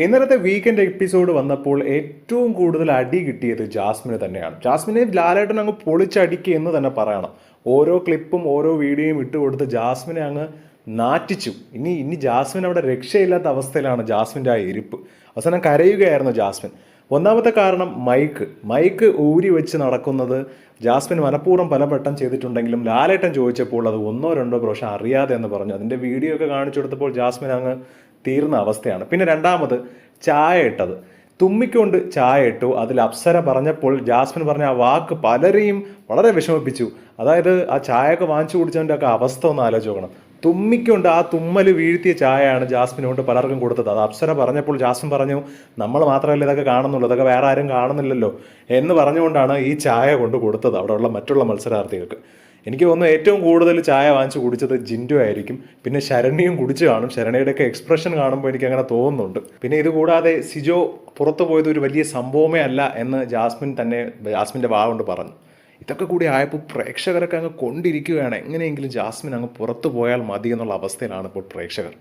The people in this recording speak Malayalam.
ഇന്നലത്തെ വീക്കെൻഡ് എപ്പിസോഡ് വന്നപ്പോൾ ഏറ്റവും കൂടുതൽ അടി കിട്ടിയത് ജാസ്മിന് തന്നെയാണ്. ജാസ്മിനെ ലാലേട്ടൻ അങ്ങ് പൊളിച്ചടിക്കുക എന്ന് തന്നെ പറയണം. ഓരോ ക്ലിപ്പും ഓരോ വീഡിയോയും ഇട്ടുകൊടുത്ത് ജാസ്മിനെ അങ്ങ് നാറ്റിച്ചു. ഇനി ജാസ്മിൻ അവിടെ രക്ഷയില്ലാത്ത അവസ്ഥയിലാണ് ജാസ്മിൻ്റെ ആ ഇരിപ്പ്. അവസാനം കരയുകയായിരുന്നു ജാസ്മിൻ. ഒന്നാമത്തെ കാരണം മൈക്ക് ഊരി വെച്ച് നടക്കുന്നത് ജാസ്മിൻ മനഃപൂർവ്വം പലവട്ടം ചെയ്തിട്ടുണ്ടെങ്കിലും ലാലേട്ടൻ ചോദിച്ചപ്പോൾ അത് ഒന്നോ രണ്ടോ പ്രാവശ്യം അറിയാതെ എന്ന് പറഞ്ഞു. അതിൻ്റെ വീഡിയോ ഒക്കെ കാണിച്ചു കൊടുത്തപ്പോൾ ജാസ്മിൻ അങ്ങ് തീർന്ന അവസ്ഥയാണ്. പിന്നെ രണ്ടാമത് ചായ ഇട്ടത്, തുമ്മിക്കൊണ്ട് ചായ ഇട്ടു. അതിൽ അപ്സര പറഞ്ഞപ്പോൾ ജാസ്മിൻ പറഞ്ഞ ആ വാക്ക് പലരെയും വളരെ വിഷമിപ്പിച്ചു. അതായത് ആ ചായയൊക്കെ വാങ്ങിച്ചു കുടിച്ചവൻ്റെ ഒക്കെ അവസ്ഥ ഒന്ന് ആലോചിച്ച് നോക്കണം. തുമ്മിക്കൊണ്ട് ആ തുമ്മൽ വീഴ്ത്തിയ ചായയാണ് ജാസ്മിന് കൊണ്ട് പലർക്കും കൊടുത്തത്. അത് അപ്സര പറഞ്ഞപ്പോൾ ജാസ്മിൻ പറഞ്ഞു, നമ്മൾ മാത്രമല്ല ഇതൊക്കെ കാണുന്നുള്ളൂ, ഇതൊക്കെ വേറെ ആരും കാണുന്നില്ലല്ലോ എന്ന് പറഞ്ഞുകൊണ്ടാണ് ഈ ചായ കൊണ്ട് കൊടുത്തത് അവിടെയുള്ള മറ്റുള്ള മത്സരാർത്ഥികൾക്ക്. എനിക്ക് തോന്നുന്നു ഏറ്റവും കൂടുതൽ ചായ വാങ്ങിച്ച് കുടിച്ചത് ജിൻഡു ആയിരിക്കും. പിന്നെ ശരണ്യയും കുടിച്ചു കാണും. ശരണ്യയുടെയൊക്കെ എക്സ്പ്രഷൻ കാണുമ്പോൾ എനിക്ക് അങ്ങനെ തോന്നുന്നുണ്ട്. പിന്നെ ഇതുകൂടാതെ സിജോ പുറത്തു പോയത് ഒരു വലിയ സംഭവമേ അല്ല എന്ന് ജാസ്മിൻ്റെ വാ കൊണ്ട് പറഞ്ഞു. ഇതൊക്കെ കൂടി ആയപ്പോൾ പ്രേക്ഷകരൊക്കെ അങ്ങ് കൊണ്ടിരിക്കുകയാണ്. എങ്ങനെയെങ്കിലും ജാസ്മിൻ അങ്ങ് പുറത്തു പോയാൽ മതി എന്നുള്ള അവസ്ഥയിലാണ് ഇപ്പോൾ പ്രേക്ഷകർ.